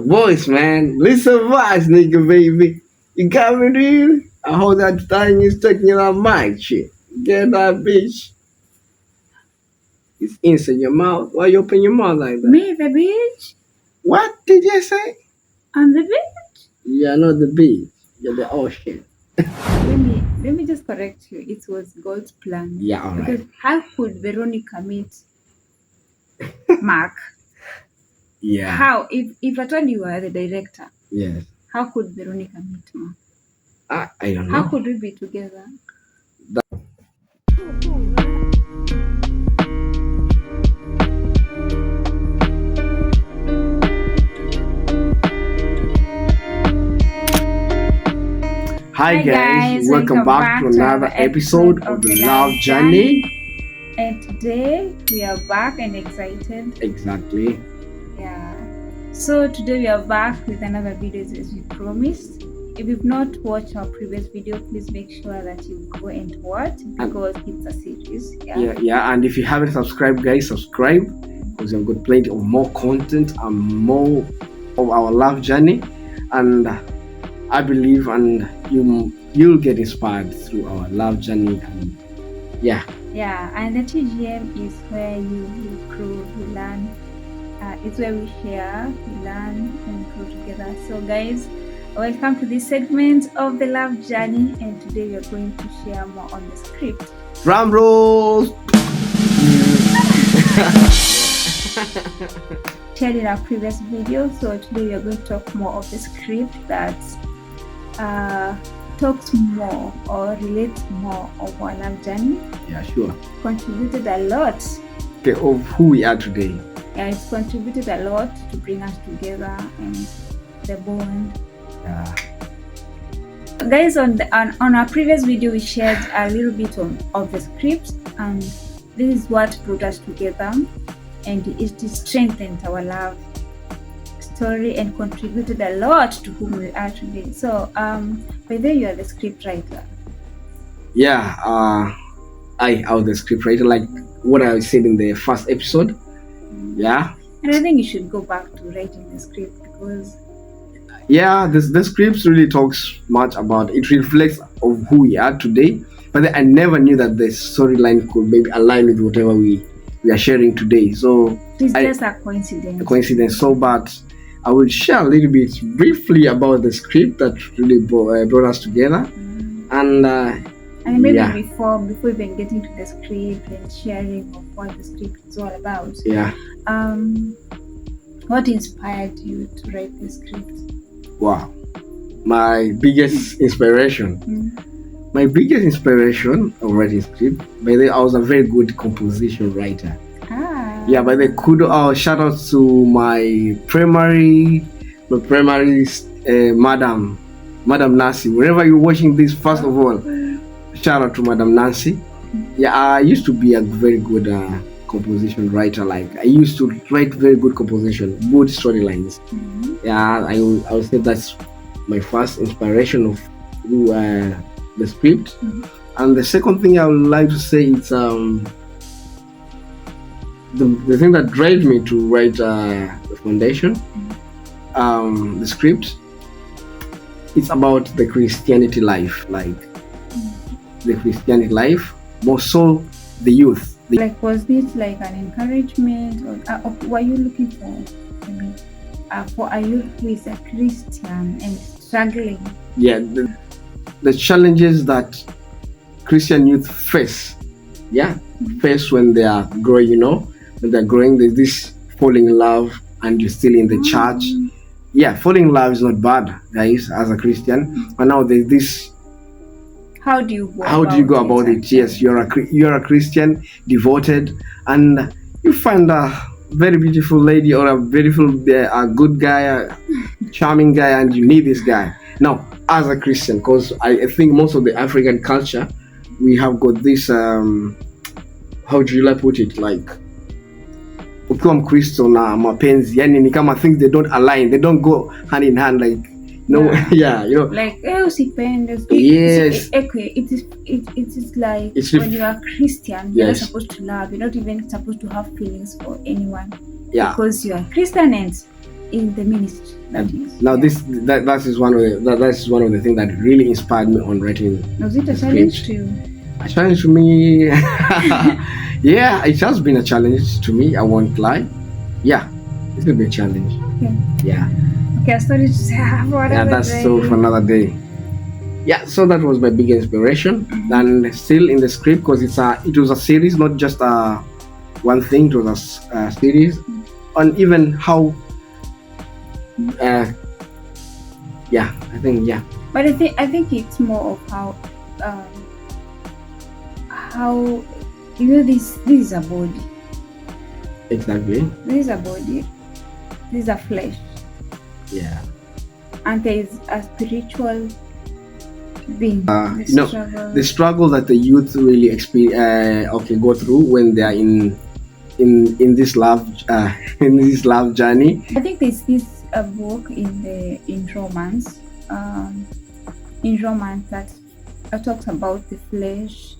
voice, man. Listen voice, nigga, baby. You got me, dude? I hold that thing is taking your mic, shit. Get that bitch. It's inside your mouth. Why you open your mouth like that? Me, the beach? What did you say? On the beach? You're not the beach. You're the ocean. Let me just correct you. It was God's plan. Yeah, all right. Because how could Veronica meet Mark? Yeah. How? If at all you were the director, Yes. how could Veronica meet Mark? I don't know. How could we be together? Hi guys, welcome back to another episode of the Love Journey. And today we are back and excited. Exactly. Yeah. So today we are back with another video as we promised. If you've not watched our previous video, please make sure that you go and watch because it's a series. Yeah. And if you haven't subscribed, guys, subscribe because we've got plenty of more content and more of our love journey. And I believe and you'll get inspired through our love journey. And yeah, and the TGM is where you grow, you learn. It's where we share, we learn, and grow together. So guys, welcome to this segment of the love journey, and today we are going to share more on the script. Drum rolls. Shared in our previous video, so today we are going to talk more of the script that talks more or relates more of our love journey. Yeah, sure. Contributed a lot. Okay, of who we are today. Yeah, it's contributed a lot to bring us together and the bond. Yeah. Guys, on our previous video, we shared a little bit of the script, and this is what brought us together, and it strengthened our love story and contributed a lot to whom we are today. So, by the way, you are the script writer. Yeah, I was the script writer, like what I said in the first episode. Yeah. And I think you should go back to writing the script because the script really talks much about it, reflects of who we are today. But I never knew that the storyline could maybe align with whatever we are sharing today. So it's just a coincidence. So, but I will share a little bit briefly about the script that really brought us together. And maybe before even getting to the script and sharing of what the script is all about. Yeah. What inspired you to write the script? Wow. My biggest inspiration. My biggest inspiration of writing script. By the way, I was a very good composition writer. Yeah, but they could shout out to my primary Madam Nancy. Whenever you're watching this, first of all, shout out to Madam Nancy. Yeah, I used to be a very good composition writer. Like I used to write very good composition, good storylines. Yeah, I would say that's my first inspiration of the script. And the second thing I would like to say is the thing that drives me to write the foundation, the script. It's about the Christianity life, like the Christianity life, more so the youth. Like, was this like an encouragement, or were you looking for a youth who is a Christian and struggling? Yeah, the challenges that Christian youth face. Yeah, face when they are growing. When they're growing, there's this falling in love, and you're still in the church. Yeah, falling in love is not bad, guys, as a Christian. But now there's this. How do you go about it? Yes, you're a Christian, devoted, and you find a very beautiful lady or a good guy, a charming guy, and you need this guy. Now, as a Christian, because I think most of the African culture, we have got this. How do you put it? Like, ukiwa Mkristo na mapenzi, yani ni kama things they don't align, they don't go hand in hand, like like usipende. Yes. It is like when you are Christian, you're not supposed to love, you're not even supposed to have feelings for anyone. Yeah. Because you are Christian and in the ministry. That is. Now Yeah. that is one of the things that really inspired me on writing. Was it a the challenge script. to you? A challenge to me, yeah, it has been a challenge to me. I won't lie. Yeah, it's gonna be a challenge. Okay. Yeah, Okay, a story to say for yeah, another that's day. so for another day. Yeah, so that was my big inspiration, and still in the script because it was a series, not just one thing. It was a series, and even how, yeah, I think yeah. But I think it's more of how this is a body. Exactly. This is a body. This is a flesh. Yeah. And there is a spiritual being. The struggle that the youth really go through when they are in this love in this love journey. I think there's this book in romance that talks about the flesh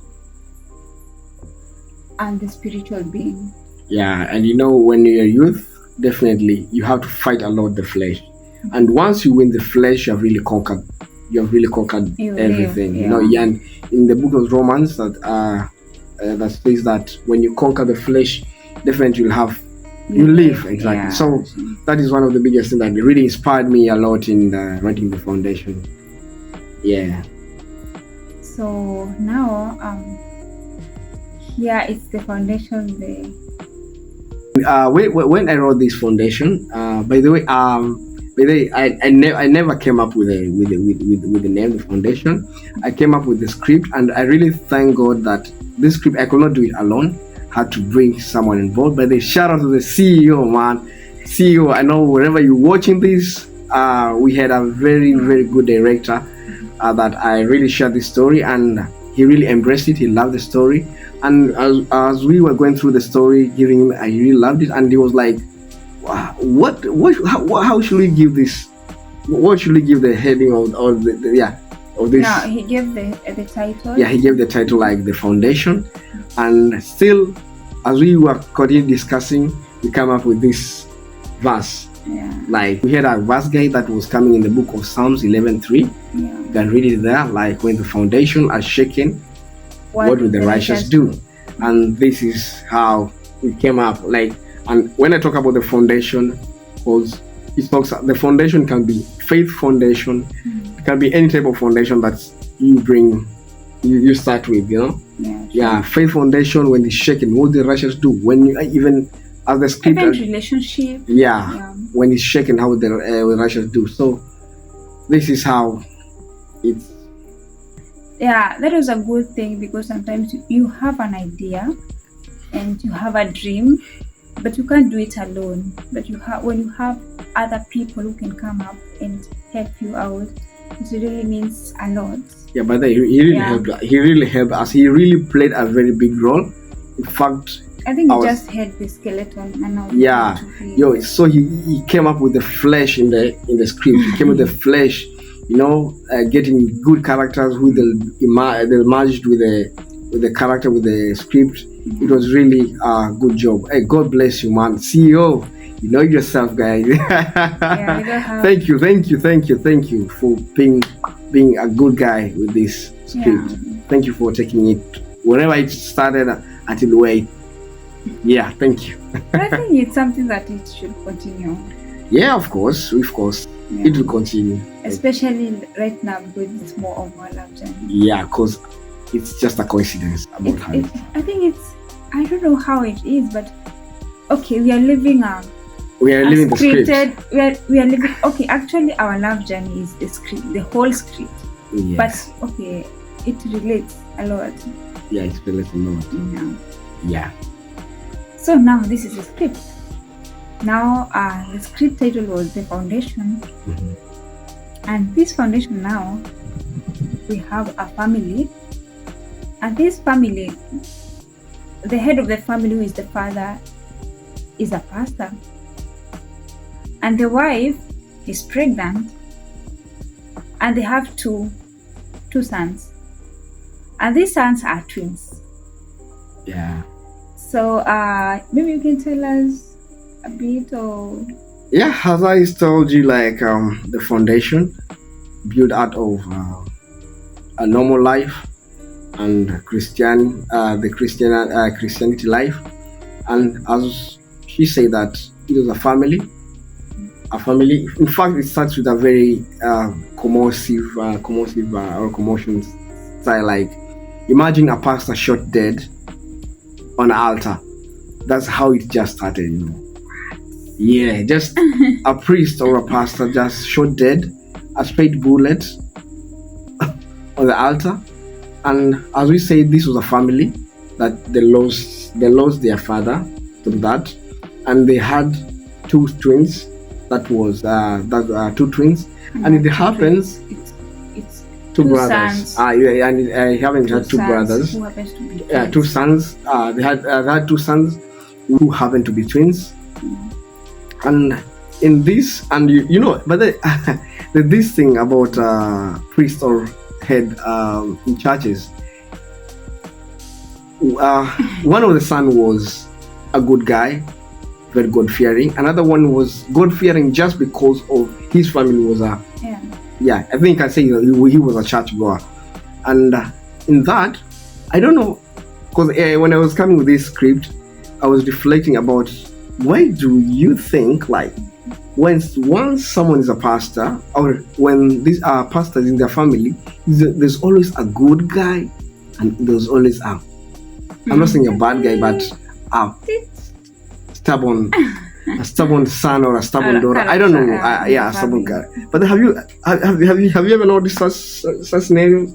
and the spiritual being. Yeah, and when you're a youth, definitely you have to fight a lot the flesh, and once you win the flesh, you have really conquered everything. Yeah. And in the book of Romans that says that when you conquer the flesh, definitely you live. Exactly. Yeah. So that is one of the biggest things that really inspired me a lot in writing the foundation. Yeah. So now here it's the foundation. When I wrote this foundation, by the way, I never came up with the name, the foundation. I came up with the script, and I really thank God that this script I could not do it alone. Had to bring someone involved. But the shout out to the CEO, man. CEO, I know wherever you're watching this, we had a very, very good director that I really shared this story, and he really embraced it. He loved the story, and as we were going through the story, giving him, I really loved it, and he was like, wow, how should we give this? What should we give the heading of this? No, he gave the title. Yeah, he gave the title like the foundation, and still, as we were continuing discussing, we come up with this verse. Yeah. Like we had a verse guide that was coming in the book of Psalms 11:3. Yeah. You can read it there. Like when the foundation are shaken, what will the righteous do? And this is how we came up. Like, and when I talk about the foundation, because the foundation can be faith foundation. It can be any type of foundation that you start with, Yeah, faith foundation. When it's shaken, what the righteous do? When you even as the scripture, even relationship. When it's shaken, how the righteous do? So this is how it's. Yeah, that was a good thing, because sometimes you have an idea and you have a dream, but you can't do it alone. But when you have other people who can come up and help you out, it really means a lot. Yeah, but he really helped. He really helped us. He really played a very big role. In fact, I think he just had the skeleton, and now so he came up with the flesh in the script. He came with the flesh, getting good characters who they merged with the character, with the script. It was really a good job. Hey, God bless you, man. CEO, you know yourself, guys. Thank you for being a good guy with this script. Thank you for taking it wherever it started until where. Yeah, thank you. But I think it's something that it should continue. Yeah, of course. Yeah. It will continue. Especially right now, because it's more of our love journey. Yeah, because it's just a coincidence about how I think I don't know how it is, but okay, we are living the script. We are living. Okay, actually, our love journey is the script, the whole script. Yes. But okay, it relates a lot. Yeah, it relates a lot. Yeah. So now this is the script. Now the script title was The Foundation. And this foundation, now we have a family, and this family, the head of the family, who is the father, is a pastor, and the wife is pregnant, and they have two sons, and these sons are twins. Yeah. So maybe you can tell us a bit, or Yeah, as I told you, like the foundation built out of a normal life and Christianity life, and as she said that it was a family. A family. In fact, it starts with a very or commotion style. Like, imagine a pastor shot dead on an altar. That's how it just started, you know. Yeah, just a priest or a pastor just shot dead, a straight bullet on the altar. And as we say, this was a family that they lost their father through that, and they had two twins. That was two twins, and it happens It's two two brothers. sons. Yeah, and I haven't Two had two sons brothers. who happens to be Two twins. sons. They had two sons who happen to be twins, and in this, and you know, but this thing about priest or head in churches. One of the son was a good guy, very God fearing. Another one was God fearing just because of his family was a Yeah. I think I say he was a church goer, and in that I don't know, because when I was coming with this script, I was reflecting about why do you think like once someone is a pastor or when these are pastors in their family, there's always a good guy and there's always I'm not saying a bad guy, but stubborn, a stubborn son or a stubborn daughter. I don't know. A stubborn guy. But have you ever noticed such scenarios?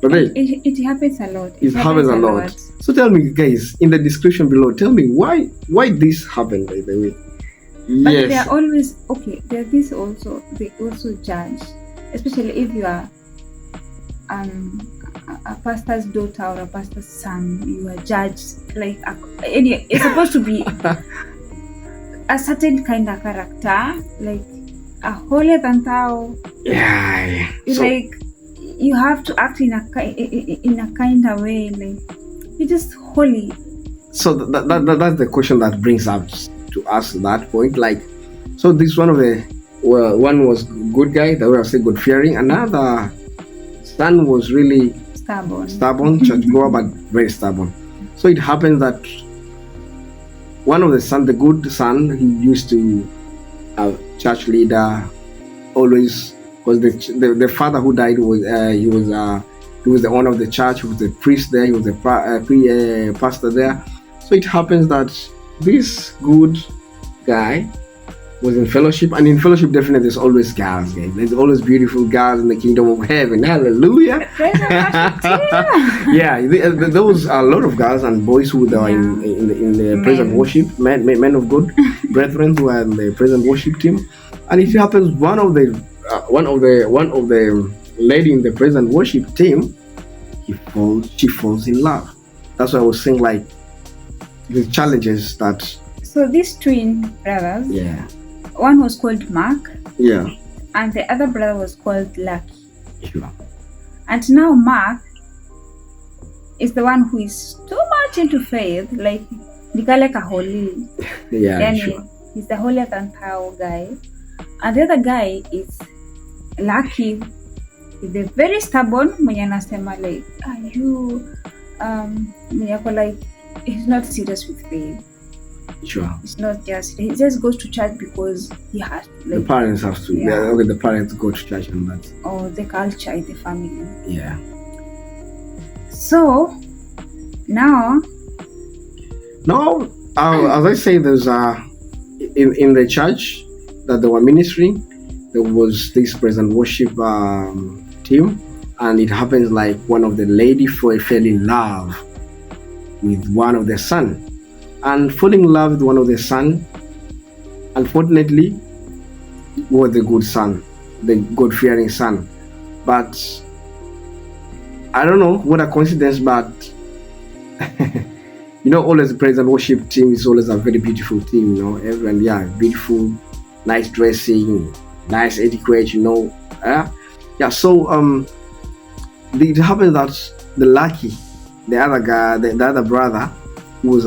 But It happens a lot. it happens a lot. So tell me, guys, in the description below, tell me why this happened, by the way. But Yes. they are always okay. There this also they also judge, especially if you are a pastor's daughter or a pastor's son. You are judged like it's supposed to be a certain kind of character, like a holier than thou. Yeah. It's So, like you have to act in a kind of way, like you're just holy. so that's the question that brings up to us that point. Like, so this one of the one was good guy, the other was say God fearing. Another son was really Stubborn. church goer, but very stubborn. So it happens that one of the son, the good son, he used to a church leader, always was the father who died was he was the owner of the church, he was the priest there, he was the pastor there. So it happens that this good guy was in fellowship, and in fellowship definitely there's always girls, guys. There's always beautiful girls in the kingdom of heaven. Hallelujah. Yeah, there was a lot of girls and boys who were in the praise and worship, men of God, brethren who are in the praise and worship team. And it happens one of the lady in the praise and worship team, she falls in love. That's why I was saying, like, the challenges that. So these twin brothers, Yeah. one was called Mark, Yeah. and the other brother was called Lucky. Sure. And now Mark is the one who is too much into faith, like a holy. Yeah. Yani, Sure. he's the holier than thou guy. And the other guy is Lucky. He's a very stubborn mwenye anasema like, mwenye ako like, he's not serious with faith. Sure. It's not just, he just goes to church because he has to, like, The parents have to. Yeah. Okay, the parents go to church and that. or the culture in the family. Yeah. So now, Now, as I say, there's in the church that they were ministering, there was this praise and worship team, and it happens like one of the lady fell in love with one of their son, and falling in love with one of their son, unfortunately, was the good son, the God-fearing son. But I don't know what a coincidence, but you know, always the praise and worship team is always a very beautiful team, you know, everyone, yeah, beautiful, nice dressing, nice etiquette, you know. Yeah, so it happens that the Lucky, the other guy, the other brother, who was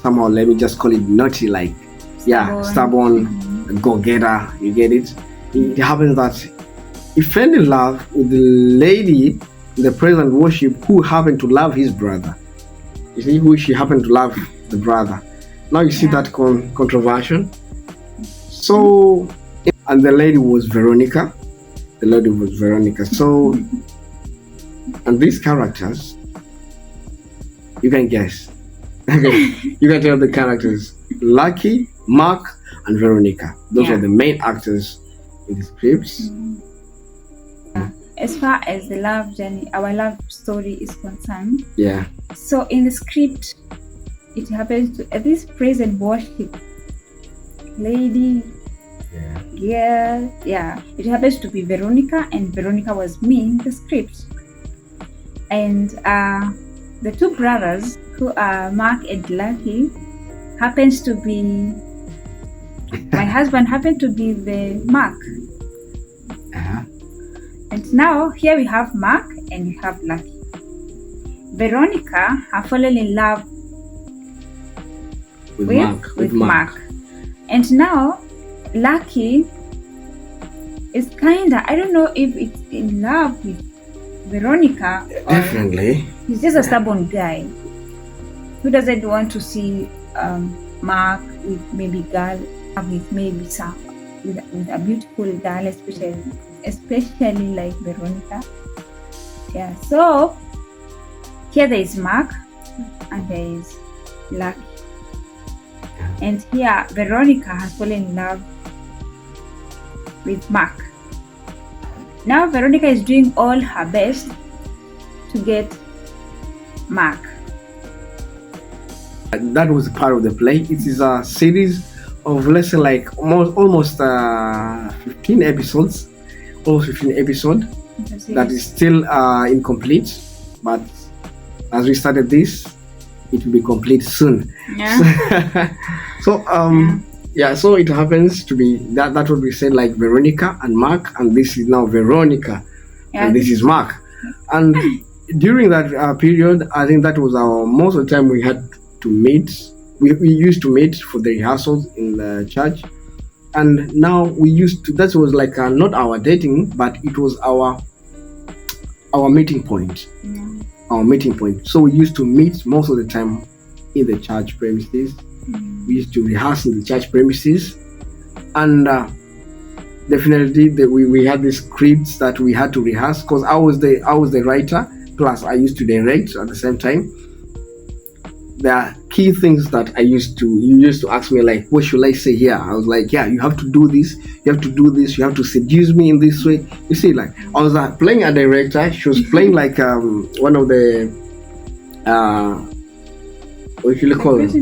somehow, let me just call it naughty, like stubborn, go-getter. You get it? It happens that he fell in love with the lady in the praise and worship who happened to love his brother. You see, who she happened to love the brother. Now you see that controversial. So, and the lady was Veronica. The lady was Veronica. So, and these characters, you can guess. You can tell the characters: Lucky, Mark, and Veronica. Those are the main actors in the scripts. As far as the love journey, our love story is concerned. Yeah. So in the script, it happens to this praise and worship lady. Girl. Yeah. It happens to be Veronica, and Veronica was me in the script. And the two brothers, who are Mark and Lucky, happens to be my husband happened to be the Mark. And now here we have Mark and we have Lucky. Veronica have fallen in love with Mark. And now Lucky is kinda, I don't know if it's in love with Veronica. Definitely. He's just a stubborn guy who doesn't want to see Mark with maybe girl, with maybe some with a beautiful girl, especially like Veronica. Yeah. So here there is Mark and there is Lucky. And here Veronica has fallen in love with Mark. Now Veronica is doing all her best to get Mark. That was part of the play. It is a series of, let's say, like almost 15 episodes. Almost 15 episodes. That is still incomplete. But as we started this, it will be complete soon. Yeah. So it happens to be that what we said, like Veronica and Mark, and this is now Veronica, and this is Mark. And during that period, I think that was most of the time we had to meet. We used to meet for the rehearsals in the church, and now we used to. That was like not our dating, but it was our meeting point. Our meeting point. So we used to meet most of the time in the church premises. We used to rehearse in the church premises, and definitely we had these scripts that we had to rehearse, because I was the writer, plus I used to direct at the same time. There are key things that you used to ask me, like, what should I say here? I was like, yeah, you have to do this, you have to do this, you have to seduce me in this way. You see, like, I was playing a director. She was playing like one of the what should you call it?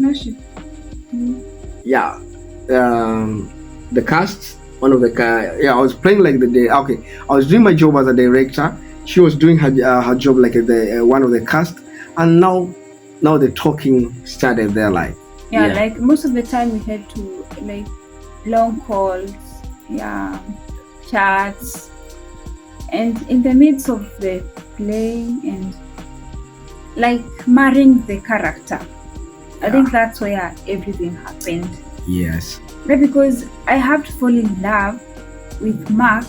Yeah, the cast. One of the I was playing like I was doing my job as a director. She was doing her job like the one of the cast, and now the talking started there, like like most of the time we had to like long calls, chats, and in the midst of the play and like marrying the character. I think that's where everything happened. Yes. But because I have to fall in love with Mark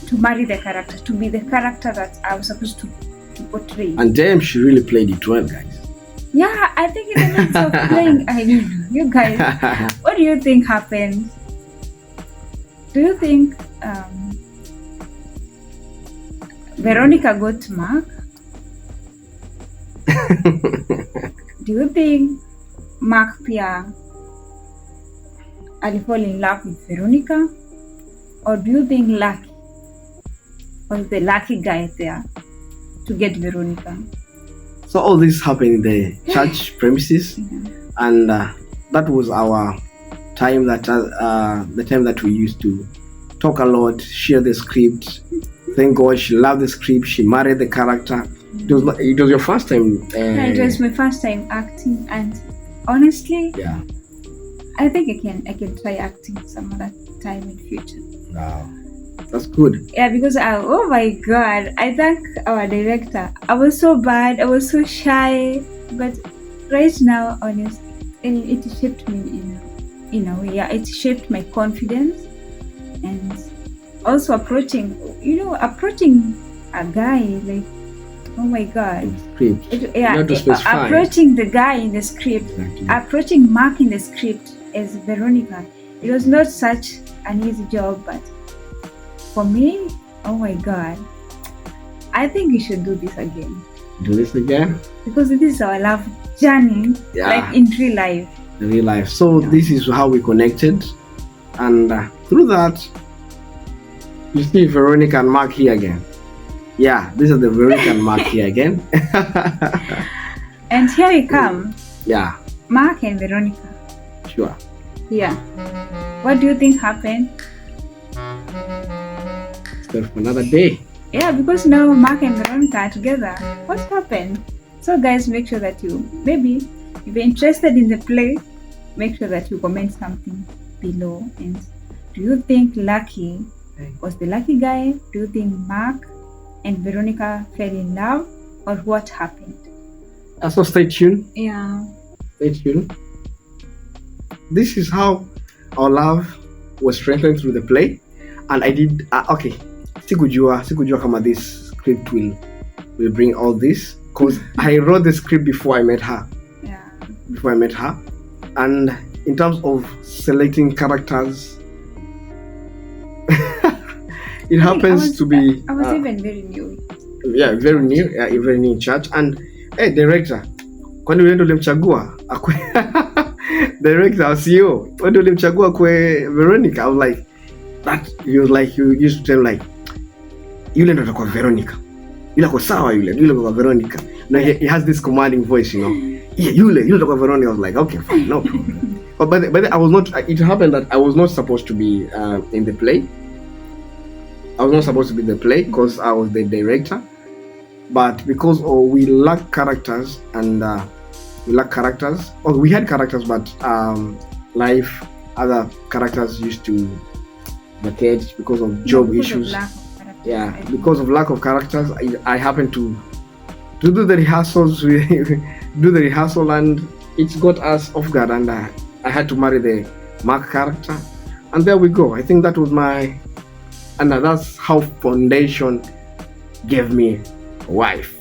to marry the character, to be the character that I was supposed to portray. And damn, she really played it well, guys. Yeah, I think in the midst of playing, I don't know, you guys, what do you think happened? Do you think Veronica got Mark? Do you think Mark Pia alifall in love with Veronica? Or do you think Lucky was the lucky guy there to get Veronica? So all this happened in the church premises, and that was our time. The time that we used to talk a lot, share the script. Thank God she loved the script. She married the character. It was your first time. It was my first time acting, and honestly, I think I can try acting some other time in future. Wow, that's good. Yeah, because oh my God, I thank our director. I was so bad. I was so shy, but right now, honestly, it shaped me in a way. Yeah, it shaped my confidence, and also approaching a guy like, oh my god. Script. Approaching the guy in the script, Exactly. approaching Mark in the script as Veronica. It was not such an easy job, but for me, oh my god, I think we should do this again. Do this again? Because this is our love journey, like in real life. In real life. So this is how we connected, and through that, you see Veronica and Mark here again. Yeah, this is the Veronica and Mark here again. And here we come. Yeah. Mark and Veronica. Sure. Yeah. What do you think happened? Start for another day. Yeah, because now Mark and Veronica are together. What happened? So guys, make sure that maybe if you're interested in the play, make sure that you comment something below. And do you think Lucky was the lucky guy? Do you think Mark and Veronica fell in love, or what happened? So stay tuned. Yeah. Stay tuned. This is how our love was strengthened through the play, and I did. Okay, sikujua kama this script will bring all this, because I wrote the script before I met her. Yeah. Before I met her, and in terms of selecting characters. It happens to be. I was even very new. Yeah, very new. Yeah, very new in church. And hey, director, kwani ulienda ulimchagua akwe director CEO, kwani ulimchagua kwe Veronica? I was like that. He was like, you used to tell like, yule ndo atakuwa Veronica, yule kwa sawa, yule kwa Veronica. No, he has this commanding voice, you know. Yeah, yule atakuwa Veronica. I was like, okay, fine, no problem. But I was not. It happened that I was not supposed to be in the play. I was not supposed to be in the play because I was the director. But because we lack characters, and we had characters, but other characters used to vacate because of job issues. Because of lack of characters, I happened to do the rehearsals. Do the rehearsal, and it got us off guard, and I had to marry the Mark character, and there we go. I think that was and that's how foundation gave me a wife.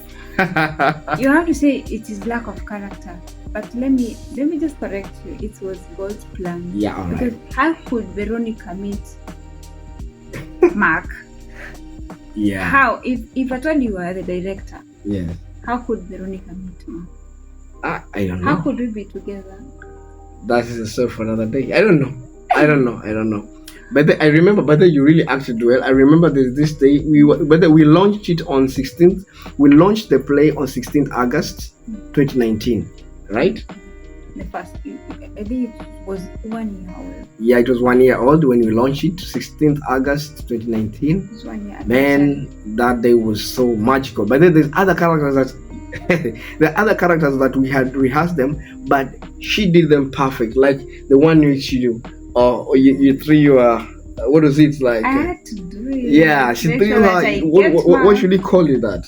You have to say it is lack of character, but let me just correct you. It was God's plan. Yeah, all right. Because how could Veronica meet Mark? Yeah. How if I told you were the director? Yeah. How could Veronica meet Mark? I don't know. How could we be together? That is a story for another day. I don't know. But I remember, you really acted well. I remember this day we launched it on 16th. We launched the play on 16th August 2019, right? The first, I think it was 1 year old. Yeah, it was 1 year old when we launched it, 16th August 2019. It was 1 year. Man, that day was so magical. But then there's other characters that we had rehearsed them, but she did them perfect. Like the one which you do. Or you threw your what was it like? I had to do it. Yeah, she threw her. What should we call it that?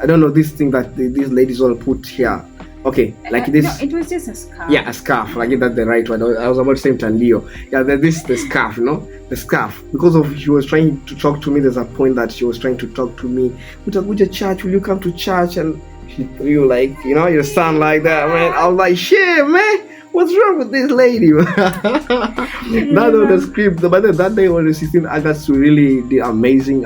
I don't know, this thing that these ladies all put here. Okay, like this. No, it was just a scarf. Yeah, a scarf. Like that's the right word. I was about to say tandio. Yeah, the scarf. You know, the scarf. Because of she was trying to talk to me. There's a point that she was trying to talk to me. With a church, will you come to church? And she threw like, you know, your son like that, man. I was like, shit, man. What's wrong with this lady? That was the script. But that day on the 16th August, we really did amazing.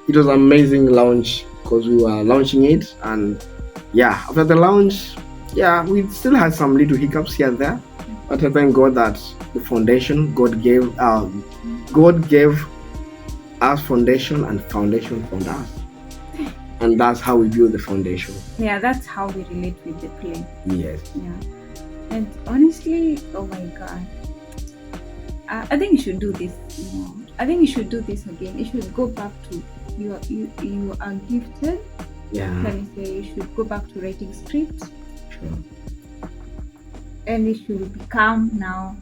It was amazing launch because we were launching it, and yeah, after the launch, yeah, we still had some little hiccups here and there, but I thank God that the foundation God gave us foundation, and foundation found us. And that's how we build the foundation. Yeah, that's how we relate with the play. Yes. Yeah. And honestly, oh my God, I think you should do this. I think you should do this again. You should go back to you are gifted. Yeah. Let me say you should go back to writing scripts. Sure. And you should become now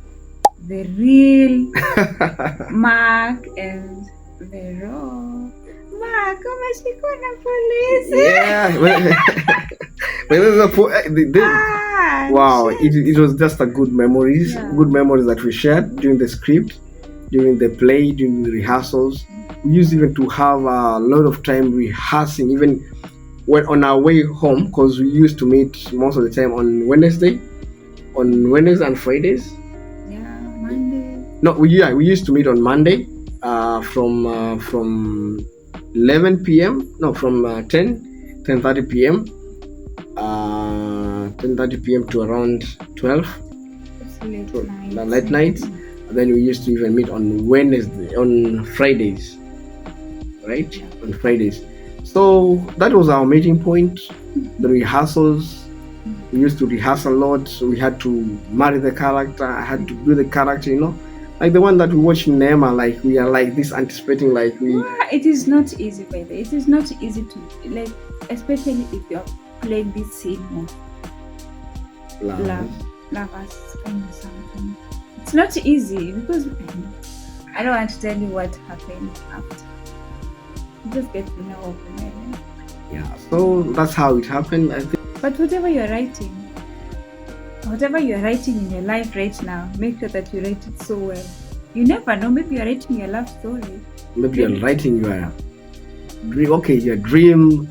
the real Mark and Vero. Mark, umeshikwa na polisi. Yeah. Wow, it was just a good memories, Yeah. good memories that we shared during the script, during the play, during the rehearsals. We used even to have a lot of time rehearsing, even when on our way home, because we used to meet most of the time on Wednesdays and Fridays. Yeah, Monday. No, we used to meet on Monday, from 11 p.m. No, from 10:30 p.m. 10:30 p.m. to around 12. It's late So, night. late nights. And then we used to even meet on Fridays, right? Yeah. On Fridays. So that was our meeting point. The rehearsals. We used to rehearse a lot. So we had to marry the character. I had to do the character, like the one that we watch in Nema. Like we are like this anticipating, like we. It is not easy, by the way. It is not easy to like, especially if you are playing this scene of lovers kind of something. It's not easy because I don't want to tell you what happened after. You just get to know openly. Yeah. So that's how it happened. I think. But whatever you're writing in your life right now, make sure that you write it so well. You never know, maybe you're writing your love story. Maybe you're writing your dream. Okay, your dream.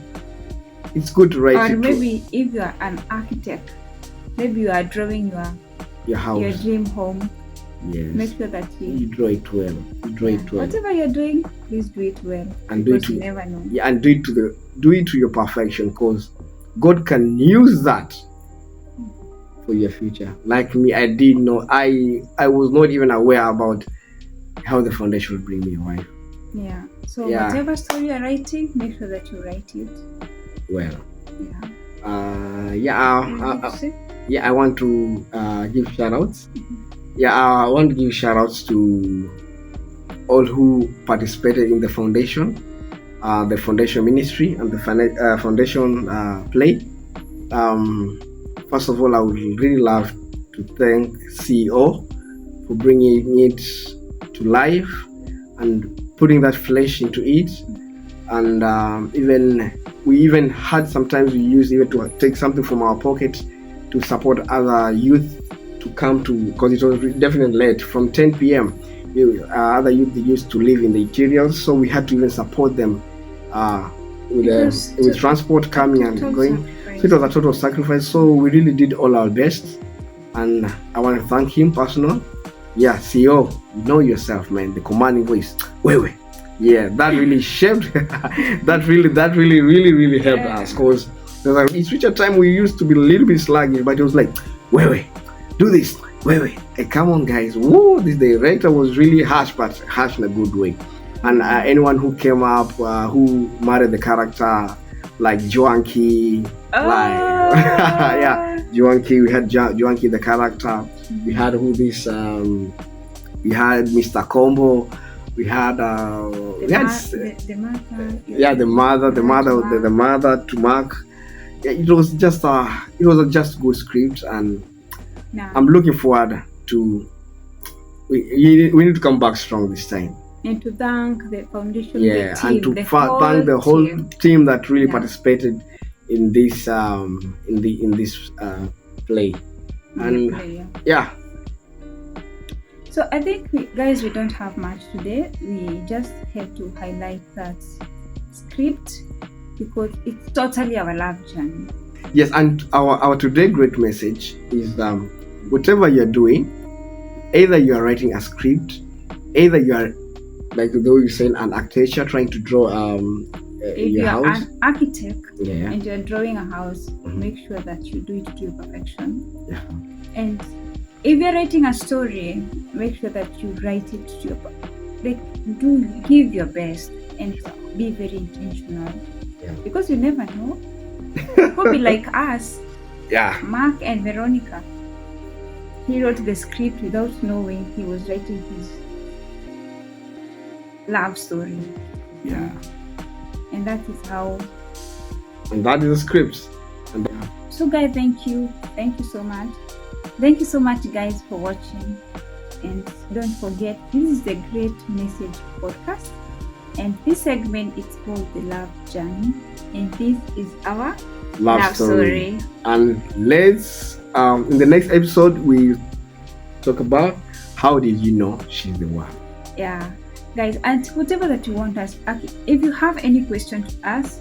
It's good to write Or it. maybe if you are an architect, maybe you are drawing your house. your dream home. Yes. Make sure that You draw it well. whatever you're doing, please do it well. And do it because to you never know. Yeah, and do it to your perfection, because God can use that for your future. Like me, I didn't know. I was not even aware about how the foundation will bring me a wife. Yeah. So Yeah. whatever story you're writing, make sure that you write it. Well. Yeah. I want to give shout outs. Yeah, I want to give shout outs to all who participated in the foundation ministry, and the foundation play. First of all, I would really love to thank CEO for bringing it to life and putting that flesh into it. And we even had sometimes we used even to take something from our pocket to support other youth to come to, because it was definitely late from 10 p.m. Other youth used to live in the interiors, so we had to even support them with transport coming and going. So it was a total sacrifice. So we really did all our best, and I want to thank him personally. Yeah, CEO, you know yourself, man. The commanding voice, Wewe. Yeah, that really shaped. that really helped us, because it's reached a time we used to be a little bit sluggish, but it was like, Wewe, do this. Wewe, hey, come on, guys. Whoa, this director was really harsh, but harsh in a good way. And anyone who came up, who married the character, like Joanki, Joanki. We had Joanki the character. We had we had Mr. Combo. We had the mother to Mark. Yeah, it was just good script, and I'm looking forward to. We need to come back strong this time. And to thank the foundation, yeah, the team, and to thank the whole team that really participated in this play. Yeah. So I think we don't have much today. We just have to highlight that script because it's totally our love journey. Yes, and our today great message is whatever you're doing, either you are writing a script, either you are, like the way you're saying, an architecture trying to draw if your you're house. an architect Yeah. and you're drawing a house, make sure that you do it to your perfection. Yeah. And if you're writing a story, make sure that you write it to your give your best and be very intentional. Yeah. Because you never know. Could be like us. Yeah. Mark and Veronica. He wrote the script without knowing he was writing his love story. Yeah. And that is how. And that is the script. So guys, thank you so much. Thank you so much, guys, for watching. And don't forget, this is the Great Message podcast. And this segment is called The Love Journey. And this is our Love story. And let's in the next episode we talk about how did you know she's the one. Yeah, guys, and whatever that you want us, if you have any question to ask,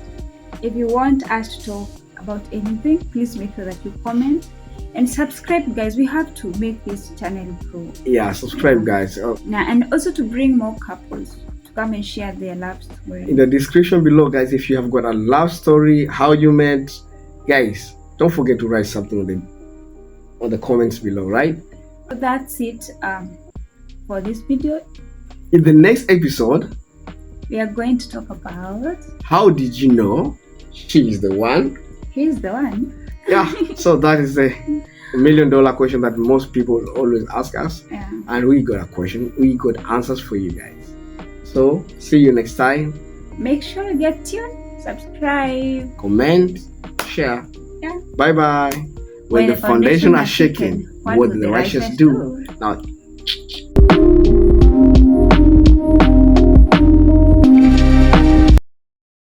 if you want us to talk about anything, please make sure that you comment and subscribe, guys. We have to make this channel grow. Yeah, subscribe, guys. And also to bring more couples to come and share their love story. In the description below, guys, if you have got a love story, how you met, guys, don't forget to write something on the comments below, right? So that's it for this video. In the next episode, we are going to talk about how did you know she's the one? He's the one. Yeah, so that is the $1 million question that most people always ask us. Yeah. And we got a question, we got answers for you guys. So see you next time. Make sure you get tuned, subscribe, comment, share. Yeah. Bye bye. When the foundation are shaken, what do the righteous do? Now